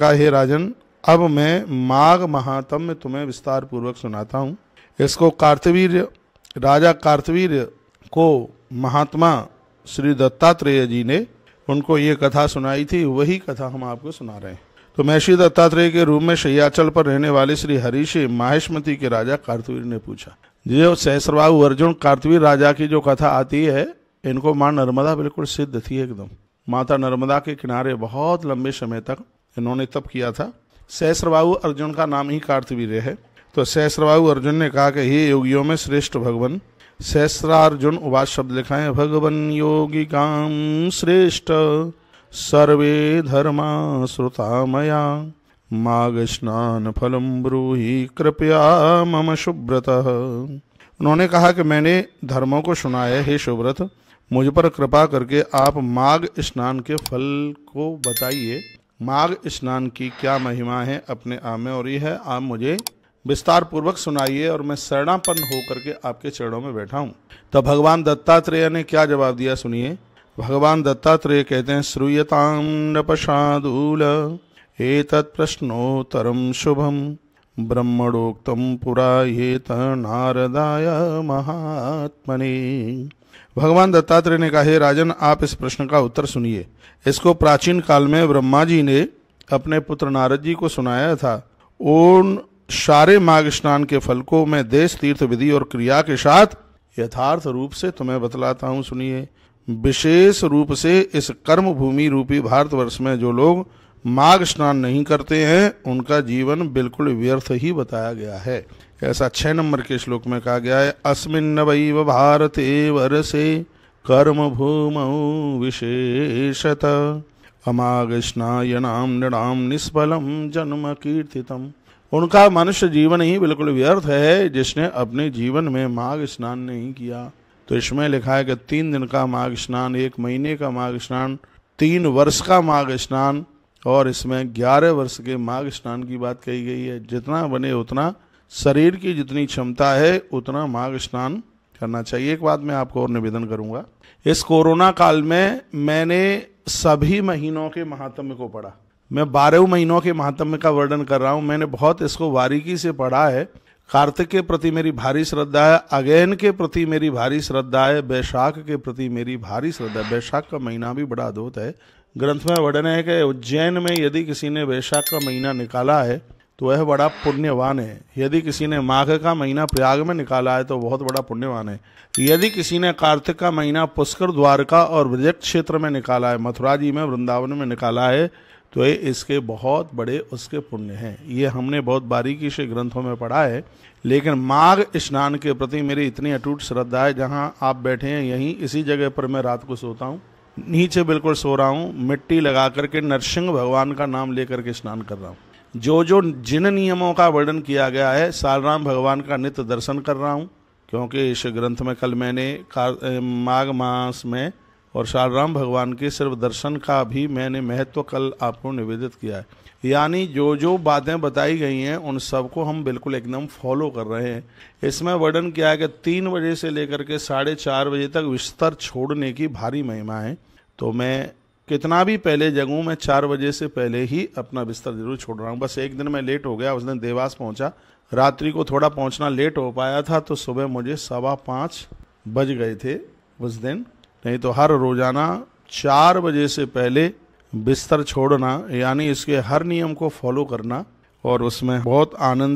कहा, हे राजन, अब मैं माघ महात्म्य तुम्हें विस्तार पूर्वक सुनाता हूँ। इसको कार्तवीर्य, राजा कार्तवीर्य को महात्मा श्री दत्तात्रेय जी ने उनको ये कथा सुनाई थी, वही कथा हम आपको सुना रहे हैं। तो महर्षि दत्तात्रेय के रूप में शय्याचल पर रहने वाले श्री हरिषि माहेश्मती के राजा कार्तवीर्य ने पूछा। जो सहस्रबाहु अर्जुन कार्तवीर्य राजा की जो कथा आती है, इनको मां नर्मदा बिल्कुल सिद्ध थी एकदम। माता नर्मदा के किनारे बहुत लंबे समय तक इन्होंने तप किया था। सहस्रबाहु अर्जुन का नाम ही कार्तवीर्य है। तो सहस्रबाहु अर्जुन ने कहा कि हे योगियों में श्रेष्ठ भगवन, सहस्रार्जुन उवाच शब्द लिखा है, भगवन योगी काम श्रेष्ठ सर्वे धर्मा श्रुता मया माघ स्नान फलम ब्रूहि कृपया मम शुभ्रतः। उन्होंने कहा कि मैंने धर्मों को सुना है, हे शुभ्रत, मुझ पर कृपा करके आप माघ स्नान के फल को बताइए। माघ स्नान की क्या महिमा है अपने आप में, और यह है आप मुझे विस्तार पूर्वक सुनाइए और मैं शरणापन्न होकर के आपके चरणों में बैठा हूँ। तब भगवान दत्तात्रेय ने क्या जवाब दिया, सुनिए। भगवान दत्तात्रेय कहते हैं, श्रूयतां नृपशार्दूल एतत् प्रश्नोत्तरं शुभम ब्रह्मणोक्तम पुरा येत नारदाय महात्मने। भगवान दत्तात्रेय ने कहा, हे राजन, आप इस प्रश्न का उत्तर सुनिए। इसको प्राचीन काल में ब्रह्मा जी ने अपने पुत्र नारद जी को सुनाया था। उन सारे माघ स्नान के फल को मैं देश तीर्थ विधि और क्रिया के साथ यथार्थ रूप से तुम्हें बतलाता हूँ, सुनिए। विशेष रूप से इस कर्म भूमि रूपी भारतवर्ष में जो लोग माघ स्नान नहीं करते हैं, उनका जीवन बिल्कुल व्यर्थ ही बताया गया है। ऐसा 6 नंबर के श्लोक में कहा गया है, अस्मिन्नवैव भारते वर्षे कर्म भूमौ विशेषत अमाघ स्नायनाम नृणाम निष्फलम जन्म कीर्तितम। उनका मनुष्य जीवन ही बिल्कुल व्यर्थ है जिसने अपने जीवन में माघ स्नान नहीं किया। तो इसमें लिखा है कि 3 दिन का माघ स्नान, 1 महीने का माघ स्नान, 3 वर्ष का माघ स्नान, और इसमें 11 वर्ष के माघ स्नान की बात कही गई है। जितना बने उतना, शरीर की जितनी क्षमता है उतना माघ स्नान करना चाहिए। एक बात मैं आपको और निवेदन करूंगा, इस कोरोना काल में मैंने सभी महीनों के महात्म्य को पढ़ा। मैं 12 महीनों के महात्म्य का वर्णन कर रहा हूं। मैंने बहुत इसको बारीकी से पढ़ा है। कार्तिक के प्रति मेरी भारी श्रद्धा है, अगहन के प्रति मेरी भारी श्रद्धा है, बैशाख के प्रति मेरी भारी श्रद्धा है। बैशाख का महीना भी बड़ा अद्भुत है। ग्रंथ में वर्णन है कि उज्जैन में यदि किसी ने बैशाख का महीना निकाला है तो वह बड़ा पुण्यवान है। यदि किसी ने माघ का महीना प्रयाग में निकाला है तो बहुत बड़ा पुण्यवान है। यदि किसी ने कार्तिक का महीना पुष्कर, द्वारका और ब्रज क्षेत्र में निकाला है, मथुरा जी में, वृंदावन में निकाला है, तो ये इसके बहुत बड़े उसके पुण्य हैं। ये हमने बहुत बारीकी से ग्रंथों में पढ़ा है। लेकिन माघ स्नान के प्रति मेरी इतनी अटूट श्रद्धा है, जहाँ आप बैठे हैं यहीं इसी जगह पर मैं रात को सोता हूँ, नीचे बिल्कुल सो रहा हूँ, मिट्टी लगा करके नरसिंह भगवान का नाम लेकर के स्नान कर रहा हूँ। जो जिन नियमों का वर्णन किया गया है, सालराम भगवान का नित्य दर्शन कर रहा हूँ, क्योंकि इस ग्रंथ में कल मैंने माघ मास में और सालराम भगवान के सिर्फ दर्शन का भी मैंने महत्व कल आपको निवेदित किया है। यानी जो जो बातें बताई गई हैं उन सबको हम बिल्कुल एकदम फॉलो कर रहे हैं। इसमें वर्णन किया है कि 3 बजे से लेकर के 4:30 बजे तक बिस्तर छोड़ने की भारी महिमा है। तो मैं कितना भी पहले जगूं, मैं 4 बजे से पहले ही अपना बिस्तर जरूर छोड़ रहा हूँ। बस एक दिन मैं लेट हो गया, उस दिन देवास पहुंचा, रात्रि को थोड़ा पहुंचना लेट हो पाया था, तो सुबह मुझे 5:15 बज गए थे उस दिन। नहीं तो हर रोजाना 4 बजे से पहले बिस्तर छोड़ना, यानी इसके हर नियम को फॉलो करना, और उसमें बहुत आनंद